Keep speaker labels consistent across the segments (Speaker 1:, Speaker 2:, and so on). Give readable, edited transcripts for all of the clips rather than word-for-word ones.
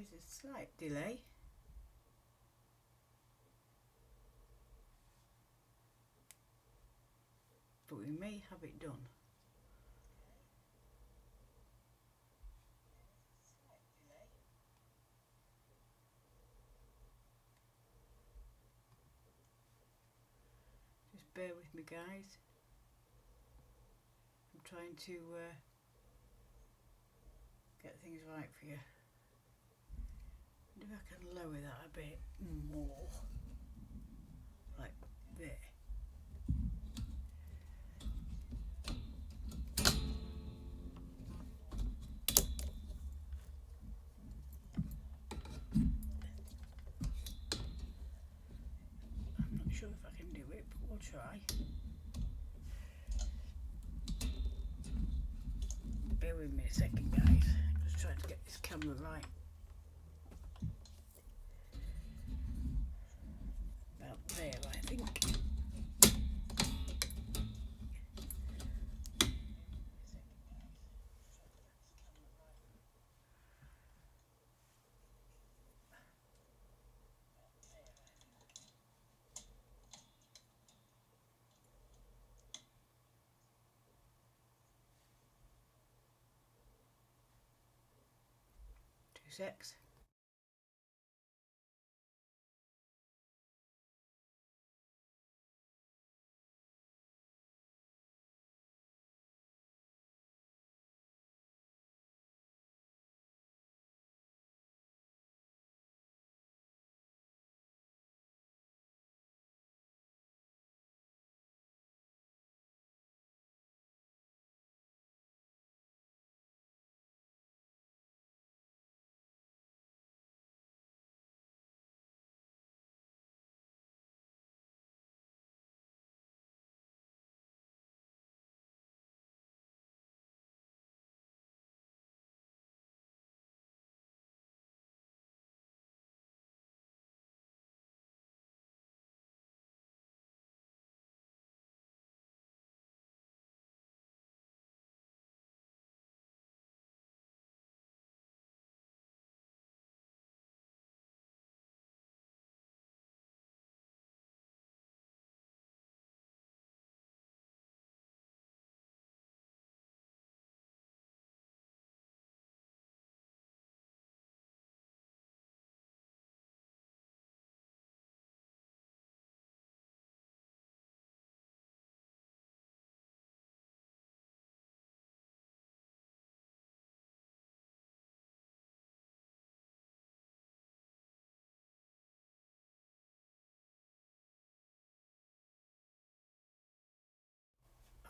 Speaker 1: is a slight delay. But we may have it done. Just bear with me, guys. I'm trying to get things right for you. And if I can lower that a bit more, like there. I'm not sure if I can do it, but we'll try. Bear with me a second, guys. Just trying to get this camera right. About there, I think. Two secs.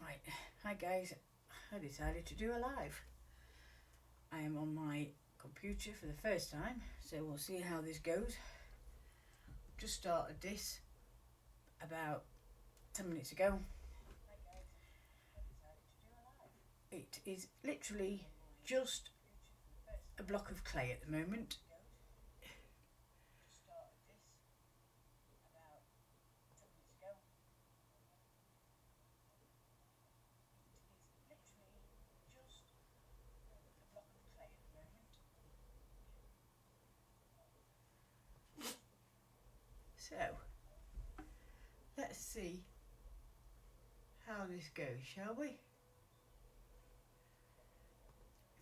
Speaker 1: Right, hi guys, I decided to do a live. I am on my computer for the first time, so we'll see how this goes. Just started this about 10 minutes ago. It is literally just a block of clay at the moment. So, let's see how this goes, shall we?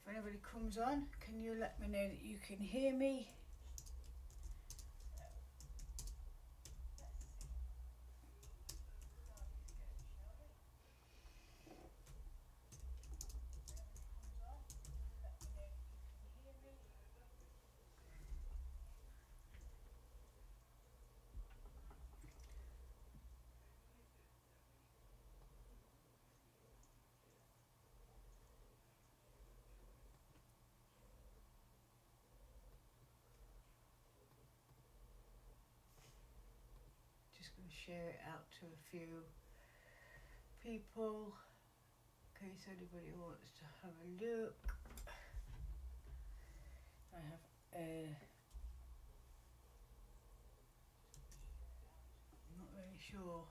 Speaker 1: If anybody comes on, can you let me know that you can hear me? Just going to share it out to a few people in case anybody wants to have a look. I have I'm not really sure.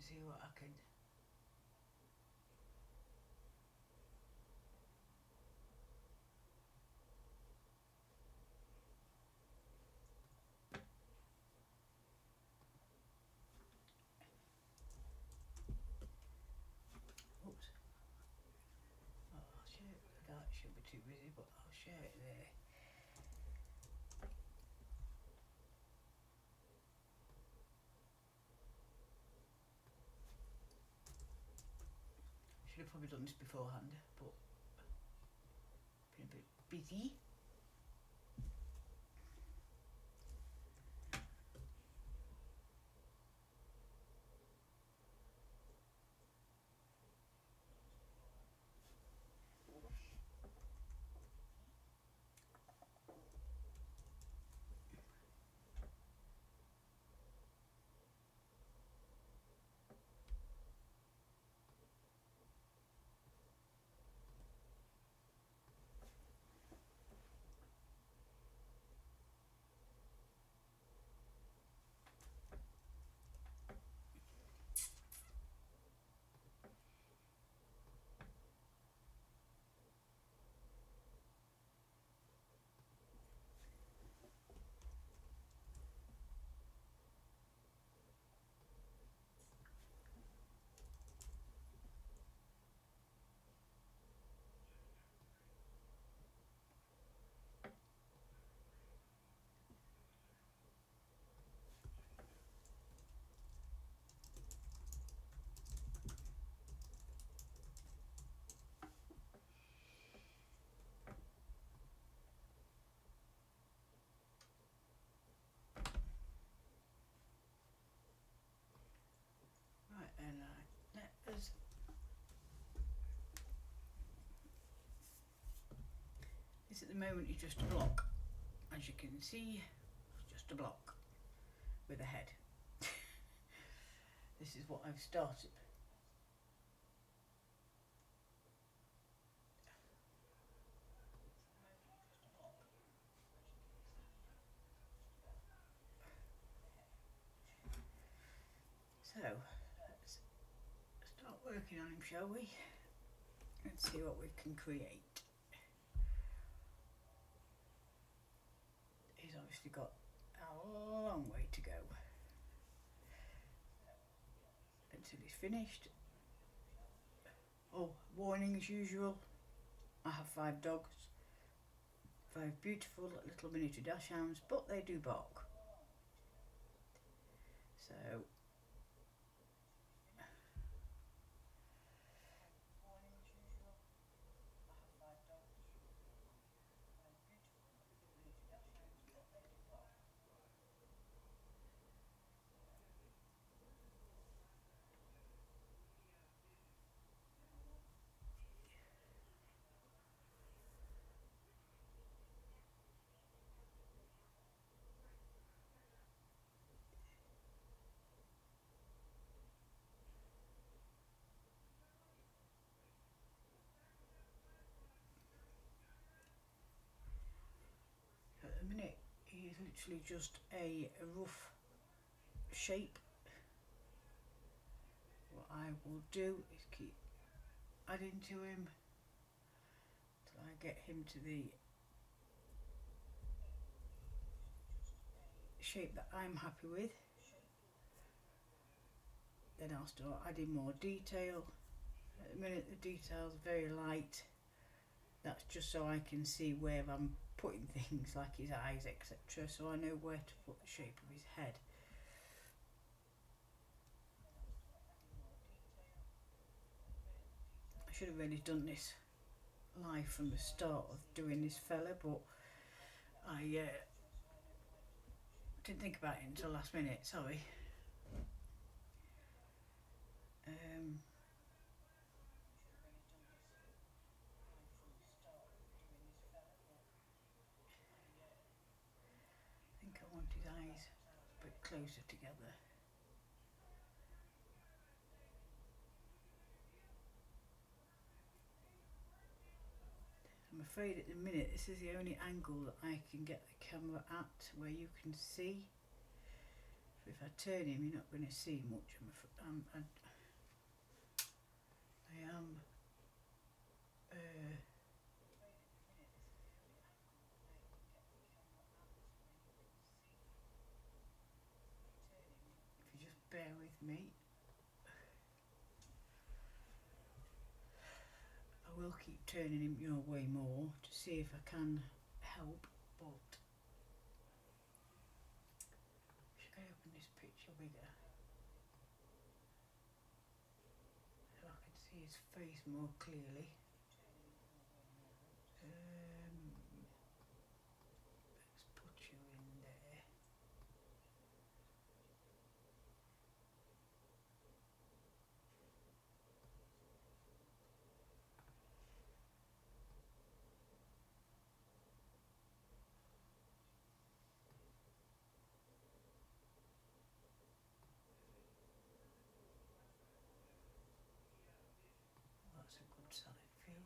Speaker 1: and see what I can. Oops. Oh, I'll share it. That should be too busy, but I'll share it there. Should have probably done this beforehand, but been a bit busy. Right, and let us. This at the moment is just a block. As you can see, it's just a block with a head. This is what I've started. So, let's start working on him, shall we? And see what we can create. He's obviously got a long way to go until he's finished. Oh, warning as usual, I have 5 dogs, 5 beautiful little miniature dachshunds, but they do bark. So at the minute he's literally just a rough shape. What I will do is keep adding to him till I get him to the shape that I'm happy with. Then I'll start adding more detail. At the minute the detail's very light. That's just so I can see where I'm putting things like his eyes, etc. So I know where to put the shape of his head. I should have really done this live from the start of doing this fella, but I didn't think about it until last minute, sorry. I think I want his eyes a bit closer together. I'm afraid at the minute this is the only angle that I can get the camera at where you can see. So if I turn him, you're not going to see much. I am if you just bear with me, I will keep turning him your way more to see if I can help, but should I open this picture bigger so I can see his face more clearly? Let's put you in there. That's a good side view.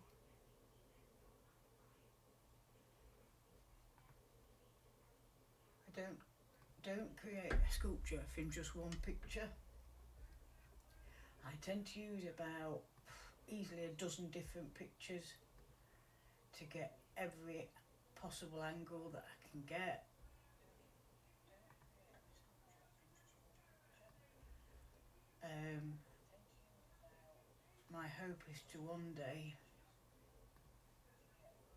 Speaker 1: I don't create a sculpture from just one picture. I tend to use about easily a dozen different pictures to get every possible angle that I can get. My hope is to one day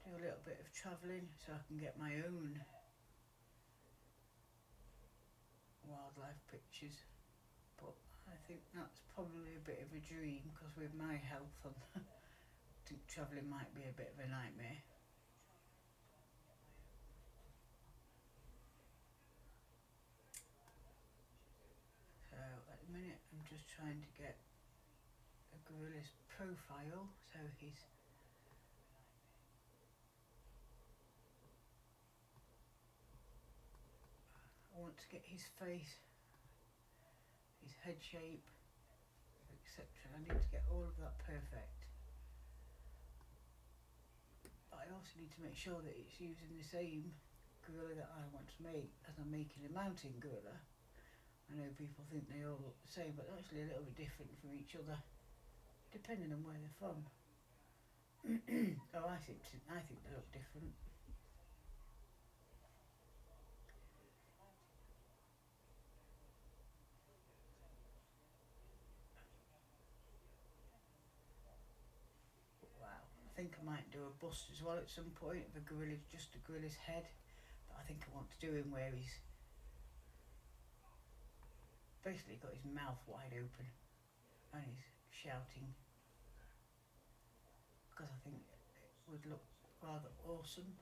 Speaker 1: do a little bit of travelling so I can get my own wildlife pictures, but I think that's probably a bit of a dream because with my health I think travelling might be a bit of a nightmare. So at the minute I'm just trying to get a gorilla's profile, so he's I want to get his face, his head shape, etc. I need to get all of that perfect. But I also need to make sure that it's using the same gorilla that I want to make as I'm making a mountain gorilla. I know people think they all look the same, but they're actually a little bit different from each other, depending on where they're from. Oh, I think they look different. Wow, I think I might do a bust as well at some point of a gorilla, just a gorilla's head. But I think I want to do him where he's basically got his mouth wide open and he's shouting, because I think it would look rather awesome.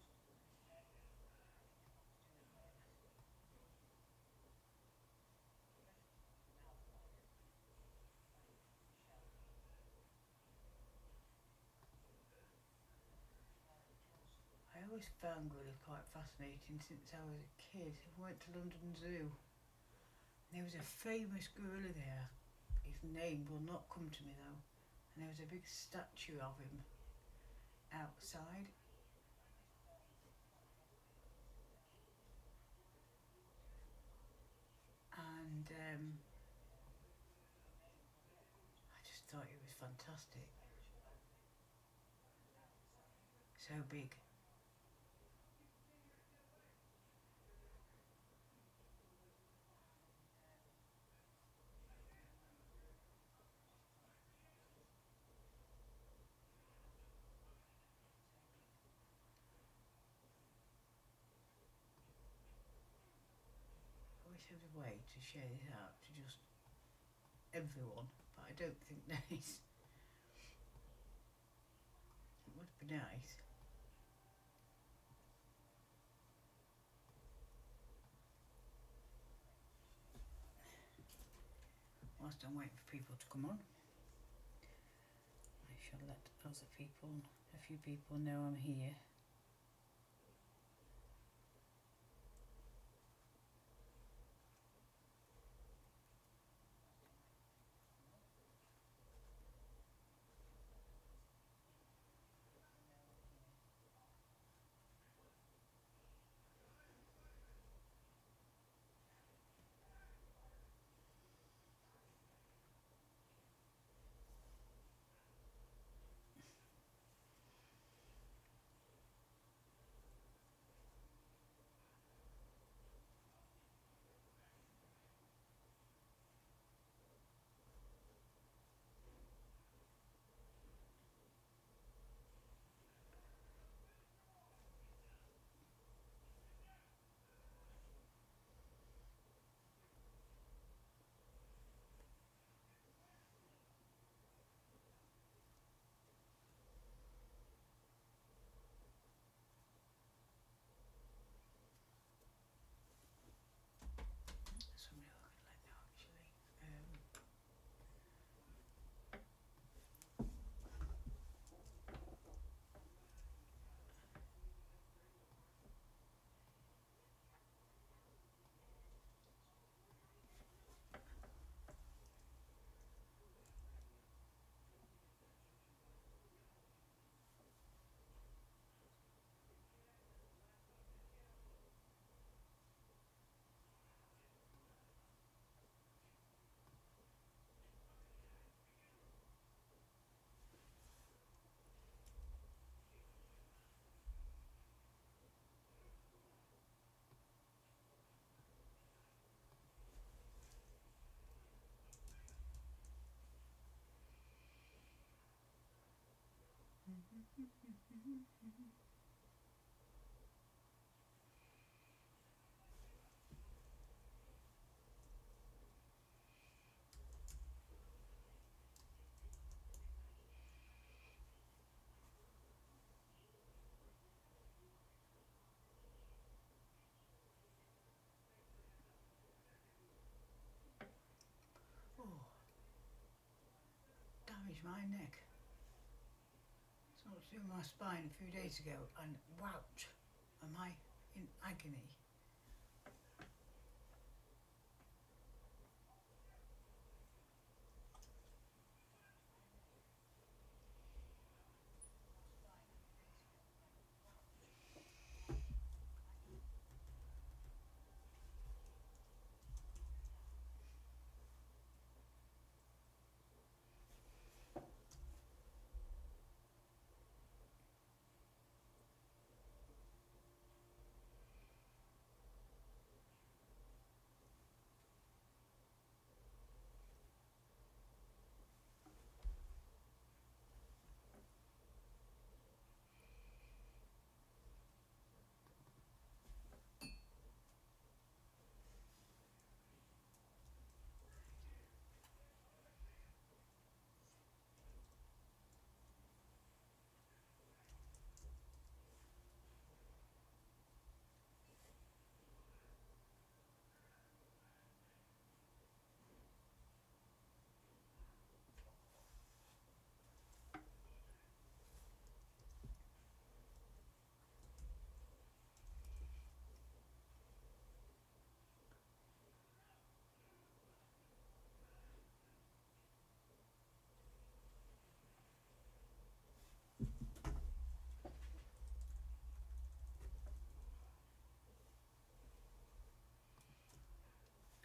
Speaker 1: I always found gorillas quite fascinating since I was a kid. I went to London Zoo. There was a famous gorilla there. His name will not come to me though. And there was a big statue of him outside. And I just thought it was fantastic. So big. I wish there was a way to share this out to just everyone, but I don't think there is. It would be nice. Whilst I'm waiting for people to come on, I shall let a few people know I'm here. Oh, damaged my neck. So I was doing my spine a few days ago and wouch, am I in agony.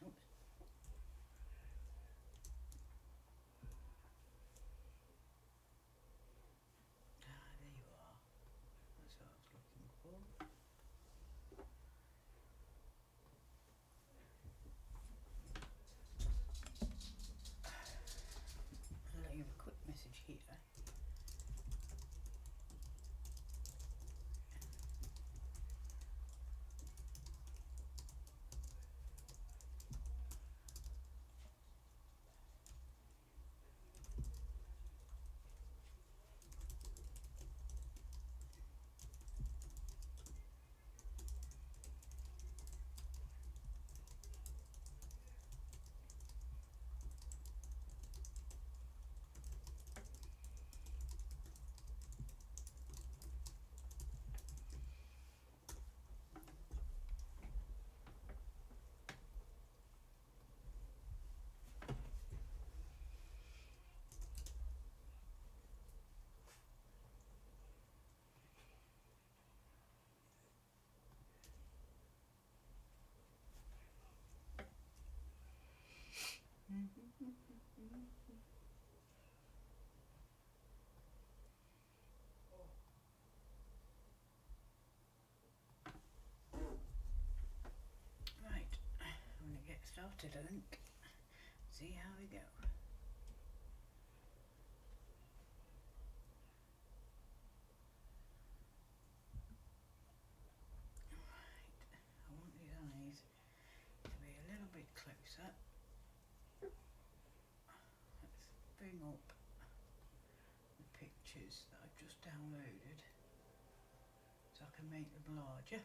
Speaker 1: Oops. There you are. That's what I was looking for. I'll let you have a quick message here. Right, I'm going to get started, I think. See how we go. Right, I want these eyes to be a little bit closer. Let's bring up the pictures that I've just downloaded so I can make them larger.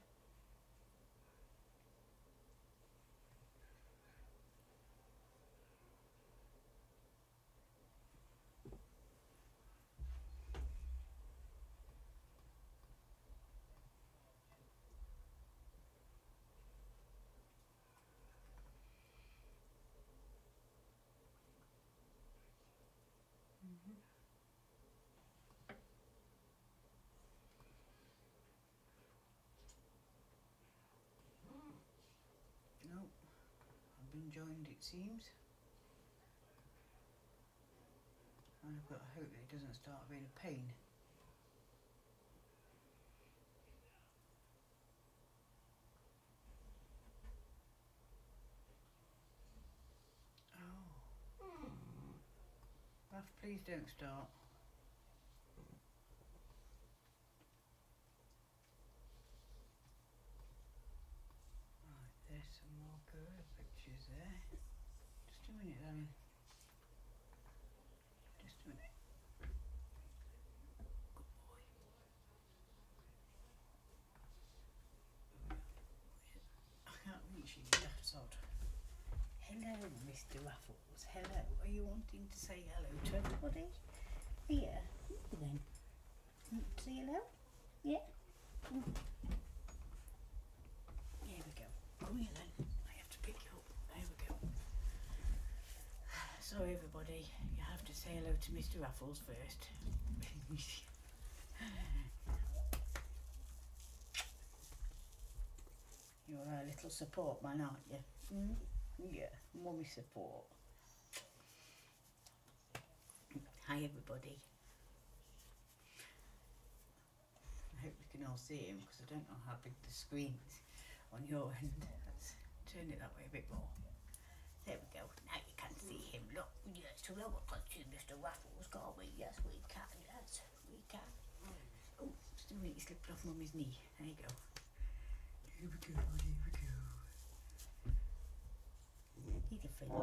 Speaker 1: Nope, I've been joined it seems. And I've got to hope that it doesn't start being a pain. Oh, Ralph, please don't start. Just a minute, darling. Just a minute. Good boy. I can't reach you, that sod. Hello, Mr. Raffles. Hello. Are you wanting to say hello to everybody? Here. Then. Say hello? Yeah? Here we go. Come here then. I have to pick you up. There we go. Sorry everybody, you have to say hello to Mr. Raffles first. You're a little support man, aren't you? Mm? Yeah, mummy support. Hi everybody. I hope you can all see him because I don't know how big the screen is on your end. Let's turn it that way a bit more. There we go. Now you can see him. Look, yes, so now we can see Mr. Raffles, can't we? Yes, we can. Yes, we can. Oh, just a minute, he slipped off Mummy's knee. There you go. Here we go, here we go. He's a friend.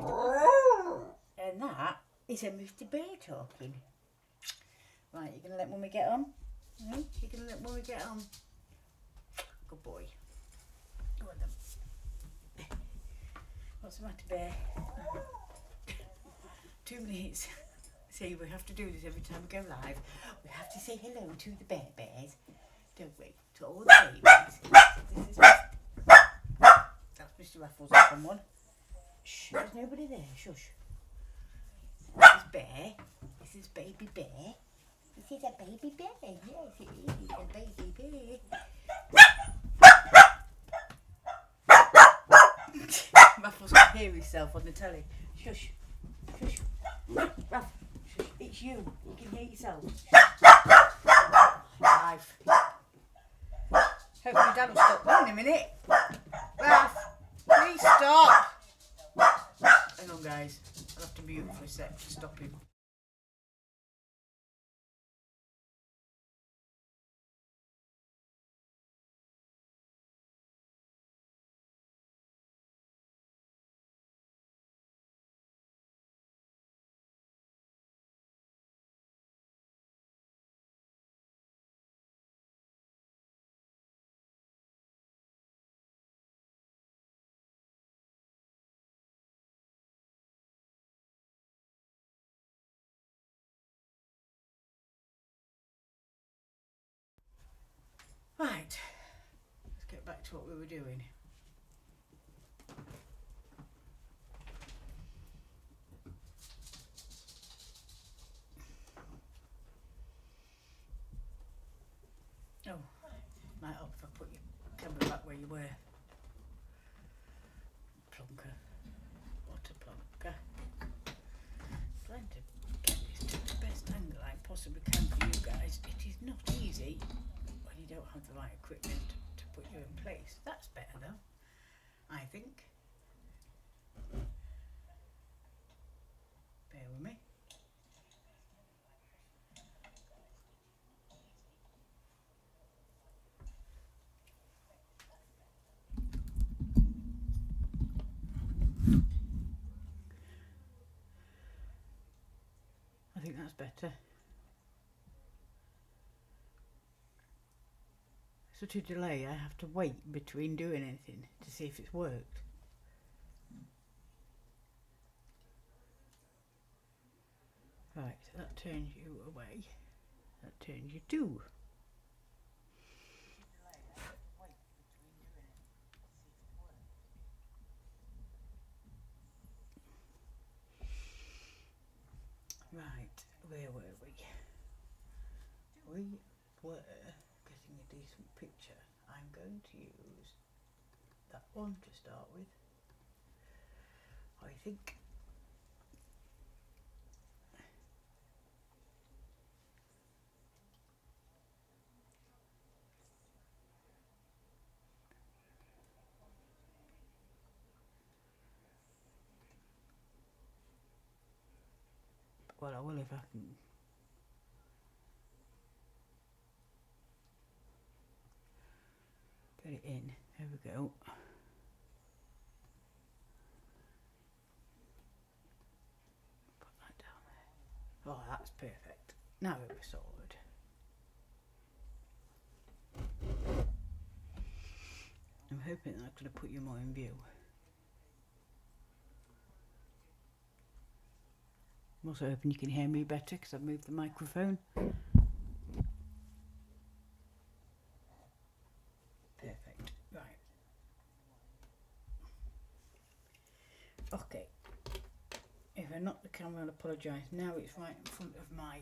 Speaker 1: And that is a Mr. Bear talking. Right, you're going to let Mummy get on? You're going to let Mummy get on? Good boy. Go on then. What's the matter, Bear? 2 minutes. See, we have to do this every time we go live. We have to say hello to the bears, don't we? To all the babies. This is that's Mr. Raffles and someone. Shh, there's nobody there. Shush. This is Bear. This is baby Bear. This is a baby bear. Yes, it is. It's a baby bear. Raffles can hear himself on the telly. Shush. Shush. Raff. Shush. It's you. You can hear yourself. Live. Hopefully Dad will stop in a minute. Raff, please stop. Hang on guys. I'll have to mute for a sec to stop him. Right, let's get back to what we were doing. Oh, might help if I put your camera back where you were. Plonker. What a plonker. Trying to get this to the best angle I possibly can for you guys. It is not easy when you don't have the right equipment to put you in place. That's better though, I think. Bear with me. I think that's better. So to delay, I have to wait between doing anything to see if it's worked. Right, so that turns you away. That turns you to. Right, where were we? We were getting a decent picture. I'm going to use that one to start with. I think. Well, I will if I can. Get it in. There we go. Now it was sorted. I'm hoping that I'm going to put you more in view. I'm also hoping you can hear me better because I've moved the microphone. Perfect. Right. Okay. If I knock the camera, I'll apologise. Now it's right in front of my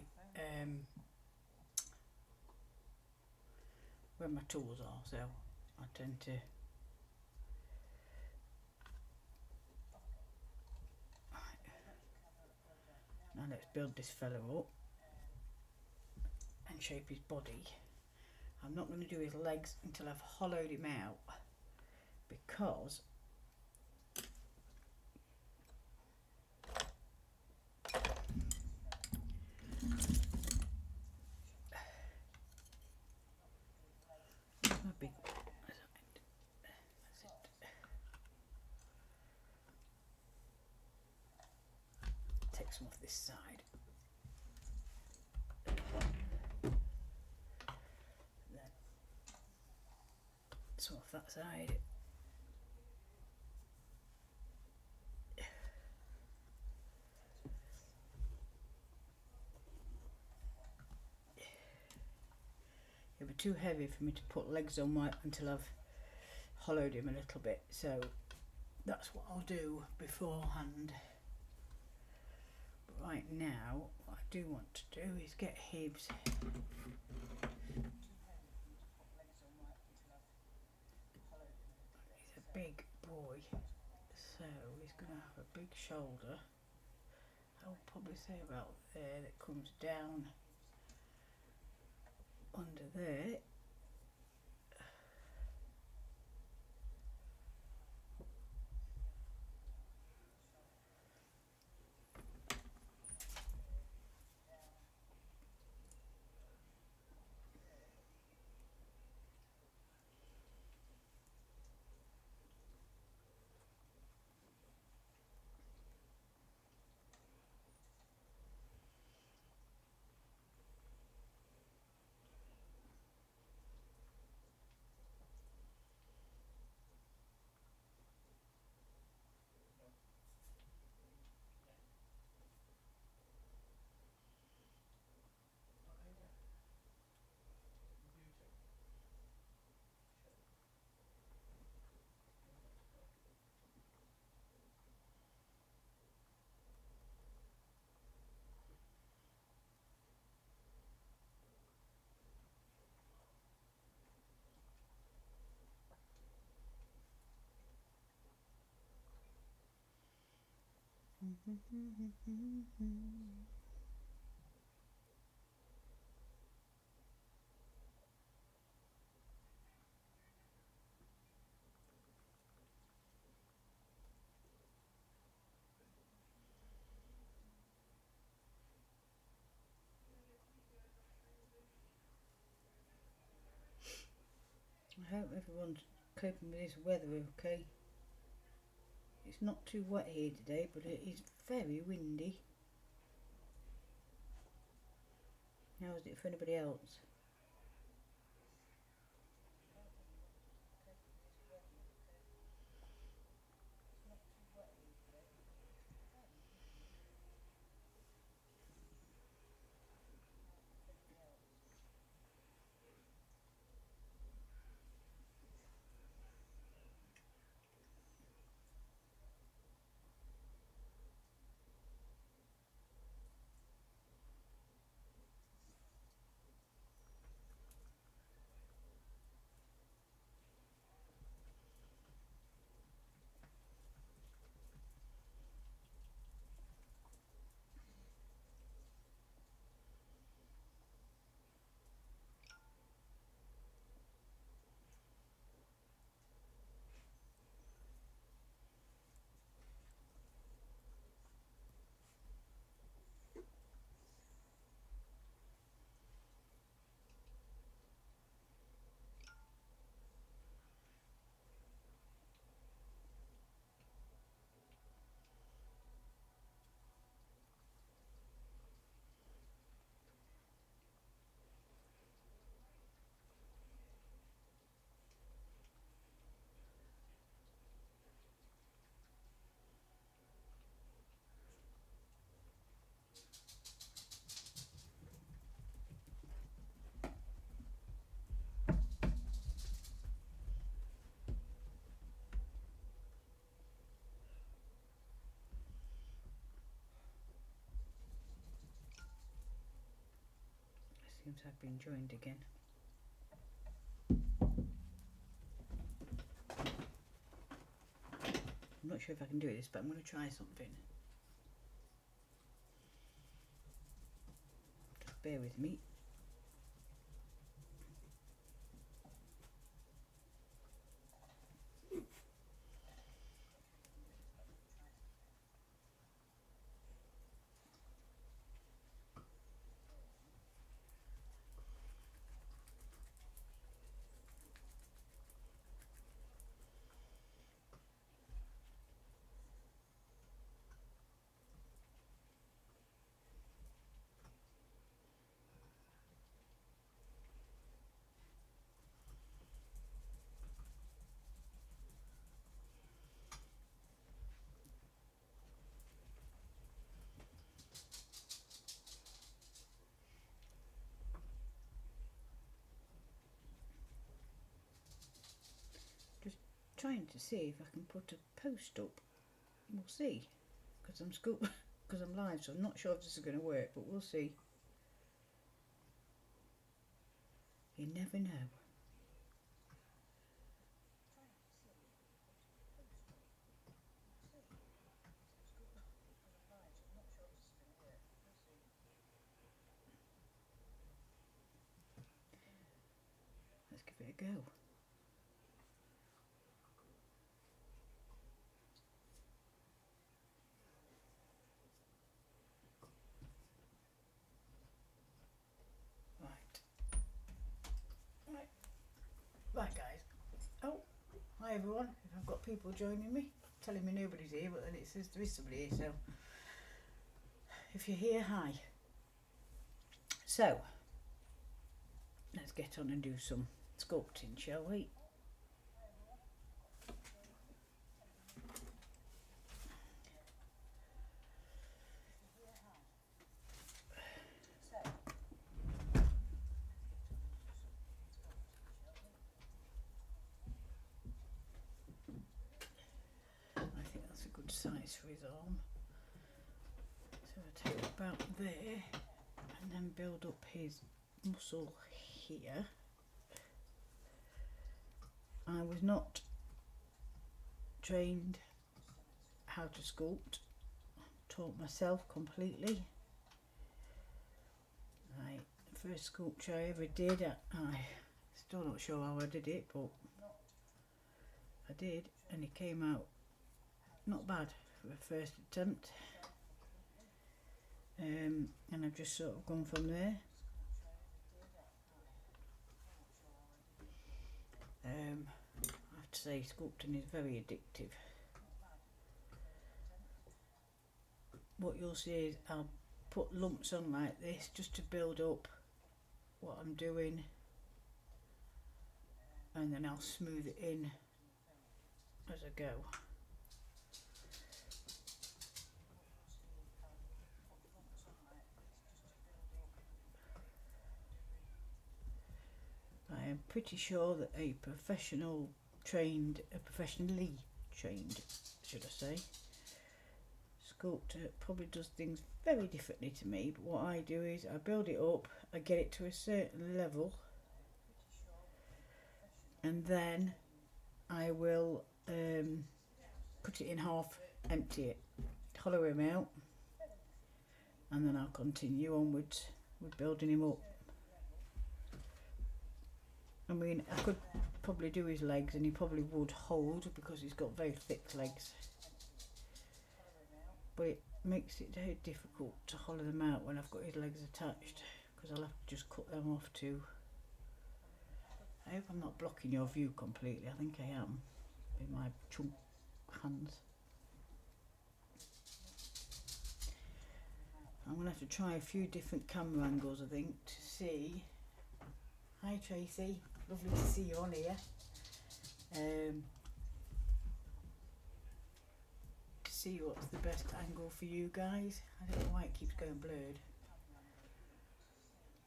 Speaker 1: where my tools are, so I tend to. Right. Now let's build this fellow up and shape his body. I'm not going to do his legs until I've hollowed him out, because my big, that's it. Take some off this side. Then some off that side. It'll be too heavy for me to put legs on until I've hollowed him a little bit, so that's what I'll do beforehand. But right now, what I do want to do is get his. He's a big boy, so he's going to have a big shoulder. I'll probably say about there, that comes down under there. I hope everyone's coping with this weather okay. It's not too wet here today, but it is very windy. How is it for anybody else? seems to have been joined again. I'm not sure if I can do this, but I'm going to try something. Just bear with me. Trying to see if I can put a post up. We'll see, because I'm live, so I'm not sure if this is going to work, but we'll see. You never know. Let's give it a go. Right guys. Oh, hi everyone. I've got people joining me, telling me nobody's here, but then it says there is somebody here, so if you're here, hi. So, let's get on and do some sculpting, shall we? I think that's a good size for his arm. So I take it about there and then build up his muscle here. I was not trained how to sculpt, taught myself completely. The first sculpture I ever did, I still not sure how I did it, but I did, and it came out not bad for a first attempt. And I've just sort of gone from there. I have to say, sculpting is very addictive. What you'll see is I'll put lumps on like this just to build up what I'm doing, and then I'll smooth it in as I go. I am pretty sure that a professionally trained, should I say, sculptor probably does things very differently to me, but what I do is I build it up, I get it to a certain level, and then I will cut it in half, empty it, hollow him out, and then I'll continue onwards with building him up. I mean, I could probably do his legs and he probably would hold because he's got very thick legs, but it makes it very difficult to hollow them out when I've got his legs attached, because I'll have to just cut them off too. I hope I'm not blocking your view completely. I think I am with my chunk hands. I'm going to have to try a few different camera angles, I think, to see. Hi Tracy, lovely to see you on here. To see what's the best angle for you guys. I don't know why it keeps going blurred.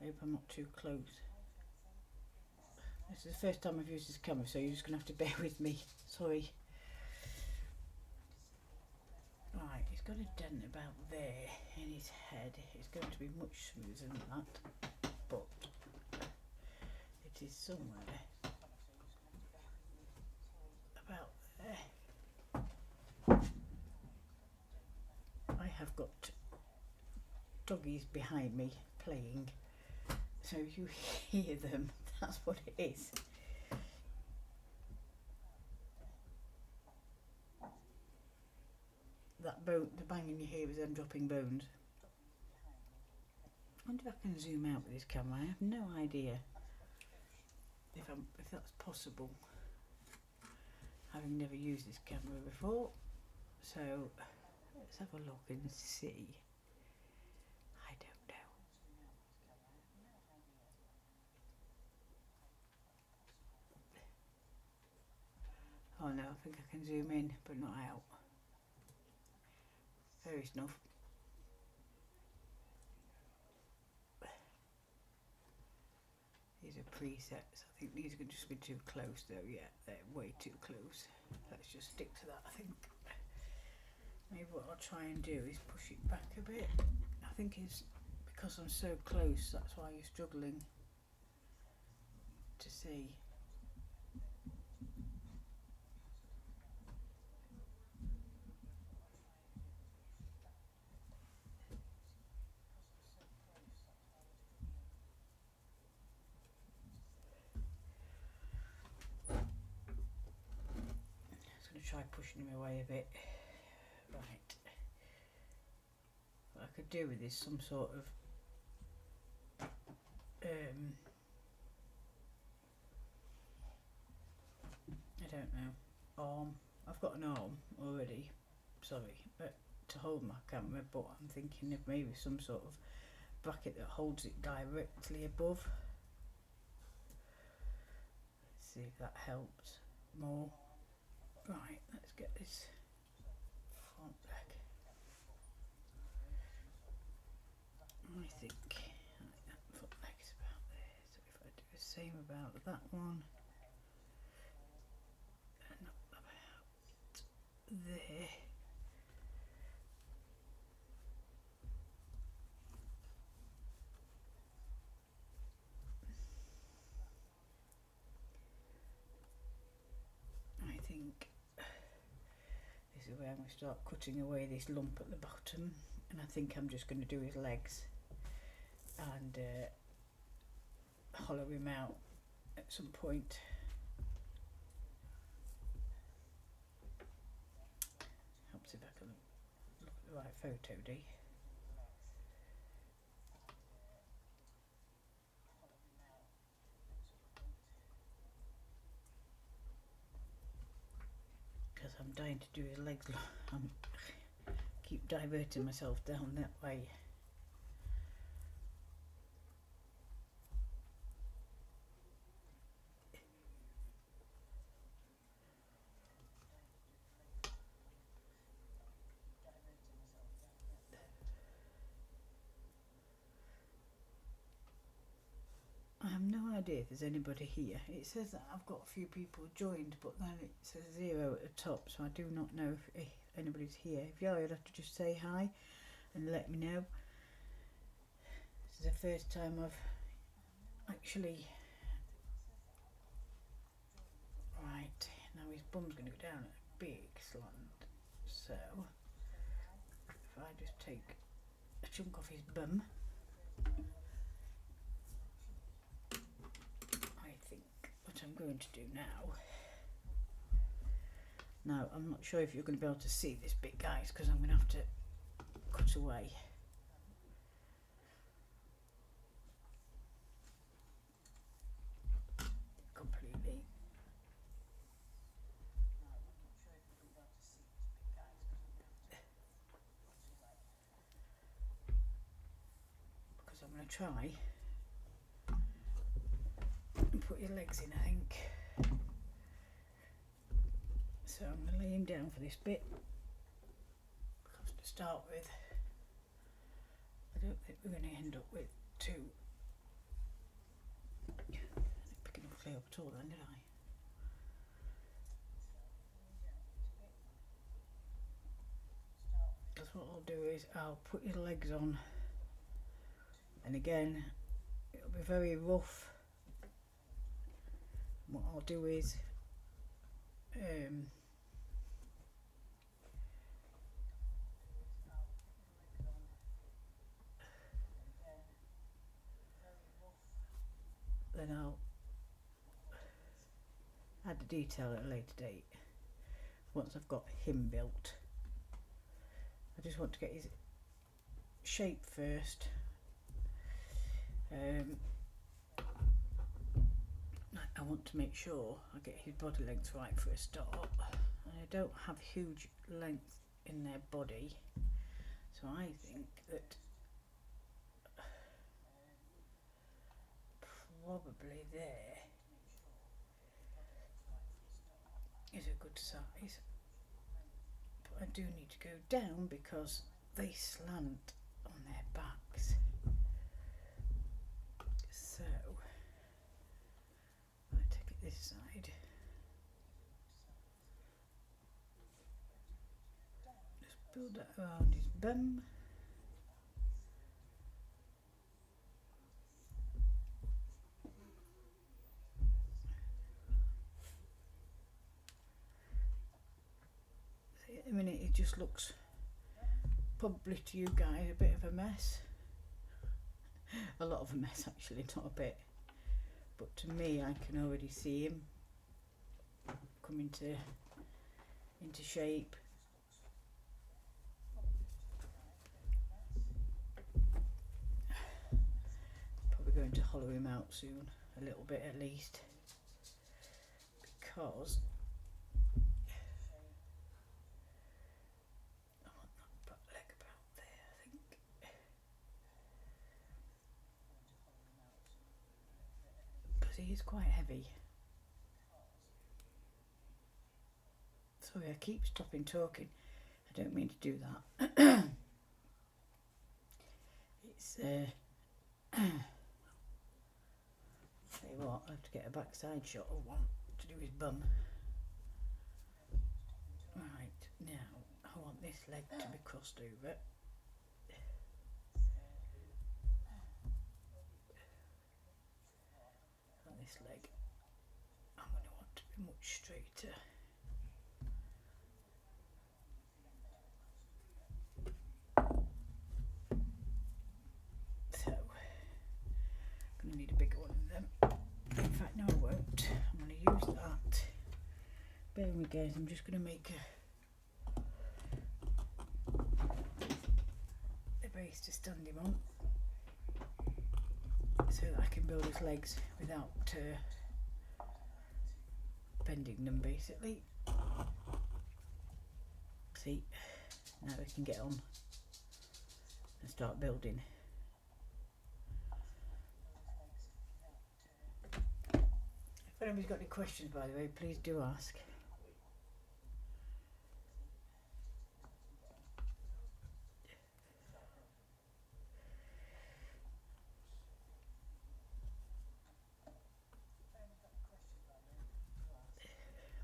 Speaker 1: I hope I'm not too close. This is the first time I've used this camera, so you're just going to have to bear with me. Sorry. Right, he's got a dent about there in his head. It's going to be much smoother than that, but it is somewhere about there. I have got doggies behind me playing, so if you hear them, that's what it is. That bone, the banging you hear is them dropping bones. I wonder if I can zoom out with this camera. I have no idea if that's possible, having never used this camera before. So let's have a look and see. I don't know. Oh no, I think I can zoom in but not out. Very snuff. These are presets. I think these are going to just be too close though. Yeah, they're way too close. Let's just stick to that. I think maybe what I'll try and do is push it back a bit. I think it's because I'm so close, that's why you're struggling to see. Try pushing him away a bit. Right. What I could do with this some sort of I don't know, arm. I've got an arm already, sorry, but to hold my camera, but I'm thinking of maybe some sort of bracket that holds it directly above. Let's see if that helps more. Right, let's get this front leg. I think that front leg's about there, so if I do the same about that one, and about there. I think this is where I'm going to start cutting away this lump at the bottom, and I think I'm just going to do his legs and hollow him out at some point. Helps if I can look at the right photo, D. Because I'm dying to do his legs. I keep diverting myself down that way. I have no idea if there's anybody here. It says that I've got a few people joined, but then it says 0 at the top, so I do not know if anybody's here. If you are, you'd have to just say hi and let me know. This is the first time I've actually... Right, now his bum's going to go down at a big slant, so if I just take a chunk off his bum, I'm going to do now I'm not sure if you're going to be able to see this bit, guys, because I'm going to have to cut away. Completely. Because I'm going to try and put your legs in, I think. So I'm going to lay him down for this bit, because to start with I don't think we're going to end up with two. I didn't pick enough clay up at all then, did I? Because what I'll do is I'll put your legs on, and again it'll be very rough What I'll do is then I'll add the detail at a later date once I've got him built. I just want to get his shape first. I want to make sure I get his body length right for a start. And I don't have huge length in their body, so I think that probably there is a good size. But I do need to go down because they slant on their backs. So I take it this side. Just build that around his bum. See, at the minute it just looks, probably to you guys, a bit of a mess. A lot of a mess actually, not a bit. But to me, I can already see him come into shape. Probably going to hollow him out soon, a little bit at least, because I want that back leg about there, I think. Because he is quite heavy. Sorry, I keep stopping talking. I don't mean to do that. It's tell you what, I have to get a backside shot of one to do his bum. Right, now I want this leg to be crossed over. And this leg I'm going to want to be much straighter. So I'm going to need a bigger one of them. In fact, no, I won't. I'm going to use that. Bear with me, guys. I'm just going to make a base to stand him on, so that I can build his legs without bending them, basically. See, now we can get on and start building. If anybody's got any questions, by the way, please do ask.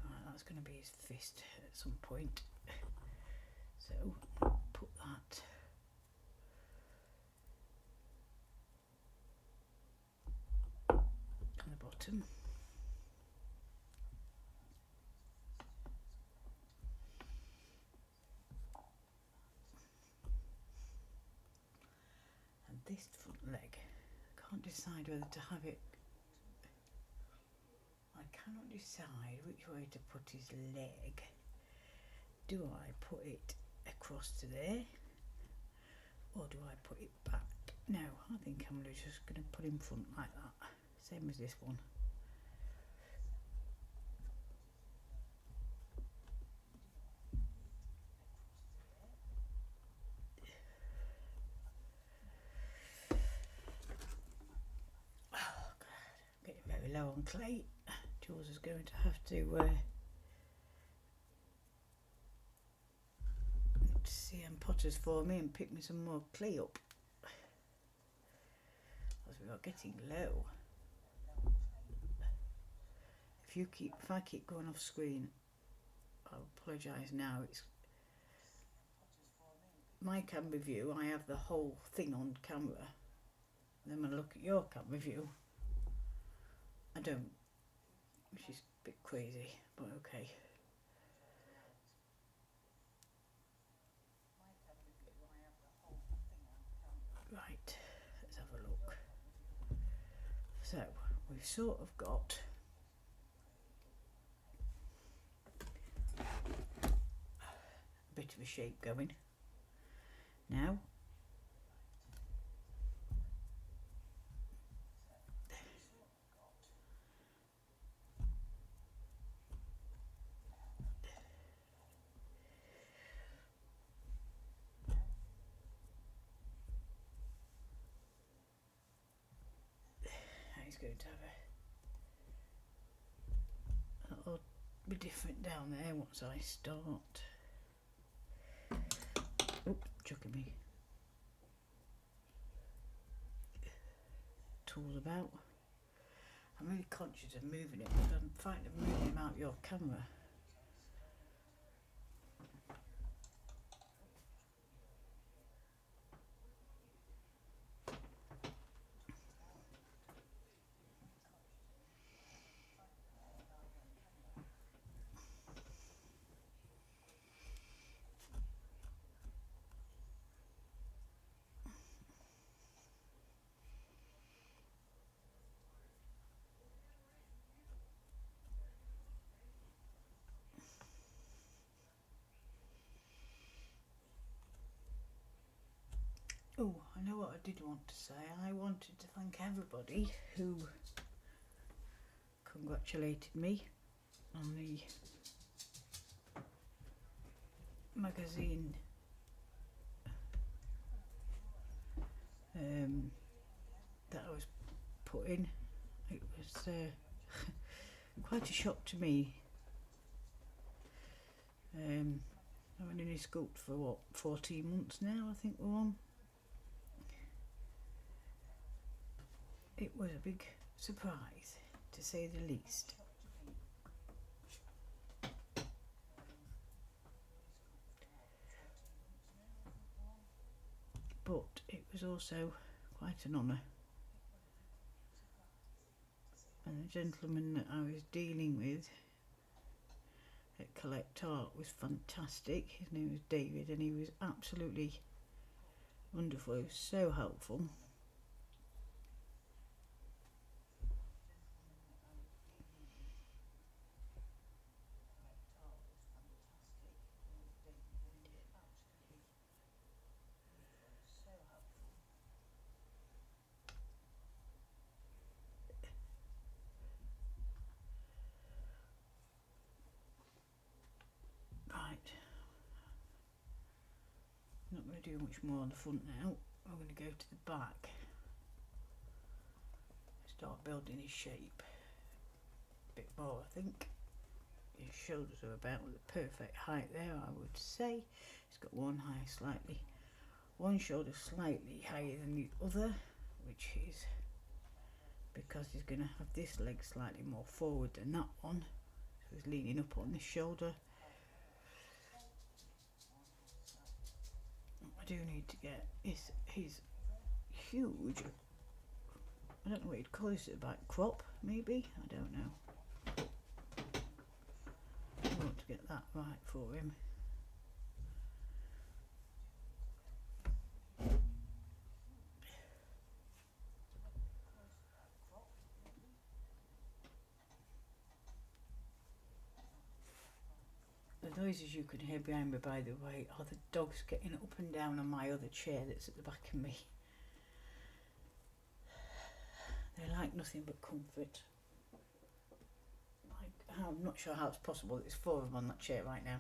Speaker 1: Right, that's going to be his fist at some point. So put that on the bottom. And this front leg, I can't decide whether to have it. I cannot decide which way to put his leg. Do I put it across to there, or do I put it back? No, I think I'm just going to put him front like that, same as this one. Oh God, I'm getting very low on clay. Jules is going to have to CM Potters for me and pick me some more clay up, as we are getting low. If I keep going off screen, I'll apologise now. It's my camera view. I have the whole thing on camera. And then when I look at your camera view, I don't. which is a bit crazy, but okay. Right, let's have a look. So we've sort of got a bit of a shape going. Now it's going to have that'll be different down there once I start. Oops, chucking me tools about. I'm really conscious of moving it, but I'm frightened of moving them out your camera. Oh, I know what I did want to say. I wanted to thank everybody who congratulated me on the magazine that I was put in. It was quite a shock to me. I've been in a sculpt for what, 14 months now, I think we're on. It was a big surprise, to say the least. But it was also quite an honour. And the gentleman that I was dealing with at Collect Art was fantastic. His name was David, and he was absolutely wonderful. He was so helpful. I'm not going to do much more on the front now. I'm going to go to the back, start building his shape a bit more. I think his shoulders are about the perfect height there, I would say. He's got one shoulder slightly higher than the other, which is because he's going to have this leg slightly more forward than that one, so he's leaning up on this shoulder. I do need to get his huge, I don't know what you'd call this, about crop maybe, I don't know. I want to get that right for him. The noises you can hear behind me, by the way, are the dogs getting up and down on my other chair that's at the back of me. They like nothing but comfort. I'm not sure how it's possible that there's 4 of them on that chair right now.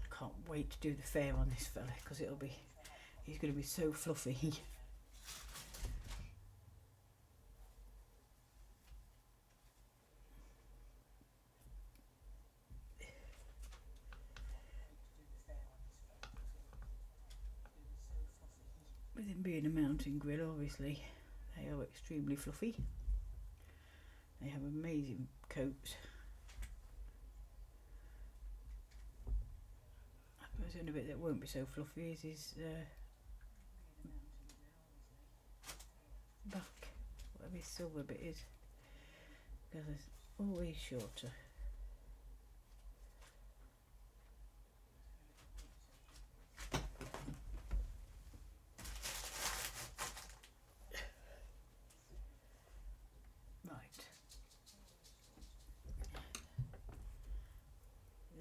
Speaker 1: I can't wait to do the fair on this fella, because he's going to be so fluffy. With him being a mountain grill, obviously, they are extremely fluffy. They have amazing coats. The only bit that won't be so fluffy is his back, whatever his silver bit is, because it's always shorter. Right,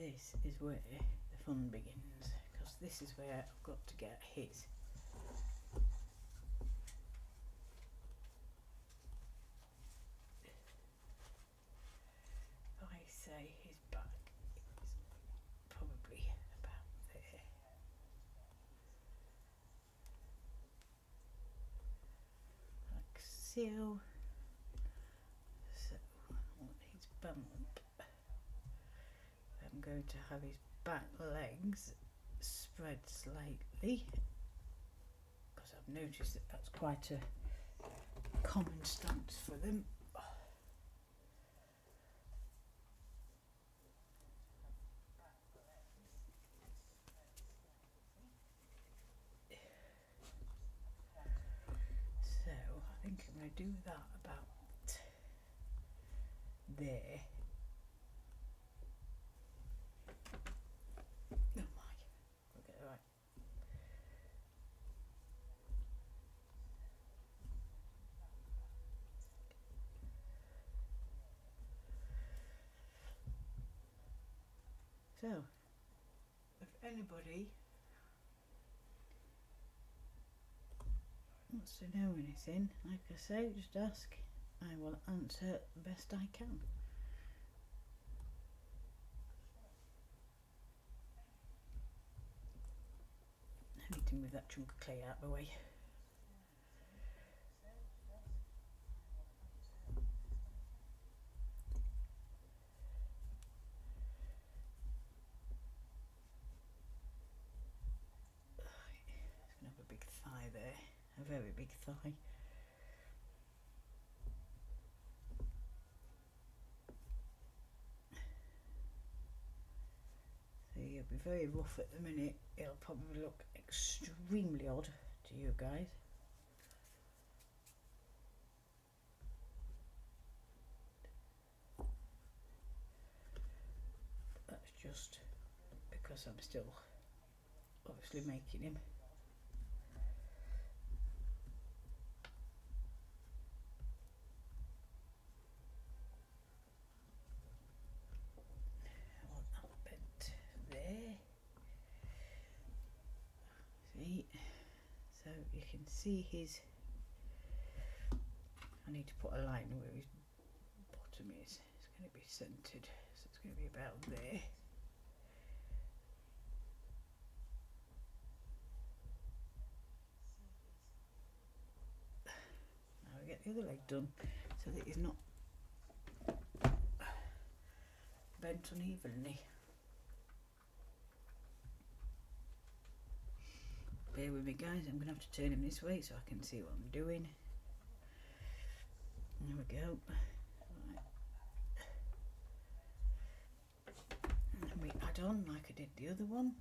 Speaker 1: this is where the fun begins, because this is where I've got to get his. I say his back is probably about there. Like so. So on his bump, I'm going to have his back legs spread slightly, because I've noticed that that's quite a common stance for them. So I think I'm going to do that about there. Oh my, we'll get it right. So, if anybody wants to know anything, like I say, just ask. I will answer the best I can. I need to move that chunk of clay out of the way. It's going to have a big thigh there, a very big thigh. So you'll be very rough at the minute. It'll probably look extremely odd to you guys. That's just because I'm still obviously making him. I want that bent there. See? So you can see his. I need to put a line where his bottom is. It's going to be centred, so it's going to be about there. Now we get the other leg done so that he's not bent unevenly. Bear with me guys, I'm going to have to turn him this way so I can see what I'm doing. There we go. Right. And we add on like I did the other one.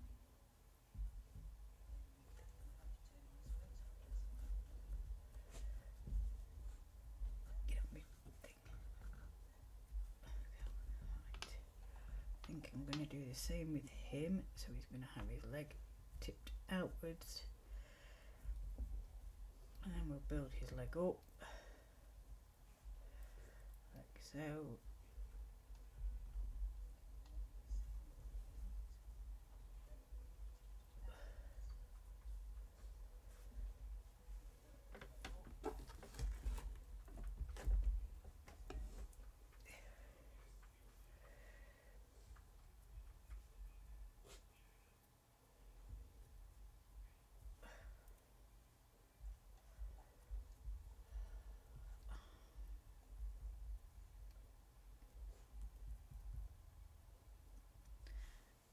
Speaker 1: Get off me thing. Right. I think I'm going to do the same with him. So he's going to have his leg tipped outwards. And then we'll build his leg up. Like so.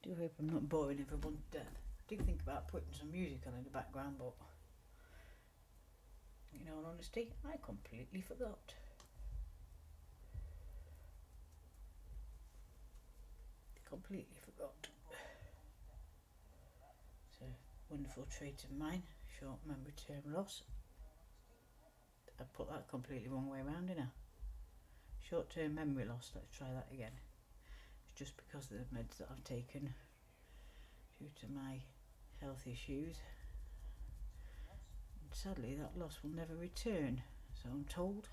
Speaker 1: I do hope I'm not boring everyone to death. I do think about putting some music on in the background, but in all honesty, I completely forgot. Completely forgot. wonderful trait of mine, short memory term loss. I put that completely wrong way around, didn't I? Short-term memory loss, let's try that again. It's just because of the meds that I've taken due to my health issues. And sadly, that loss will never return, so I'm told.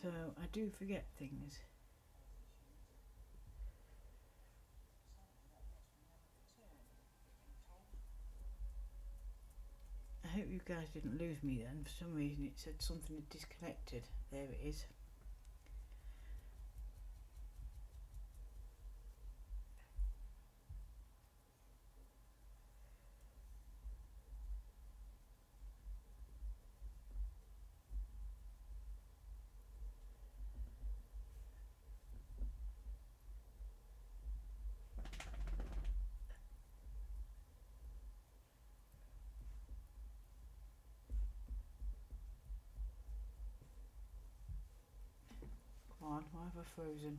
Speaker 1: So I do forget things. I hope you guys didn't lose me then. For some reason it said something had disconnected. There it is. Come on, why have I frozen?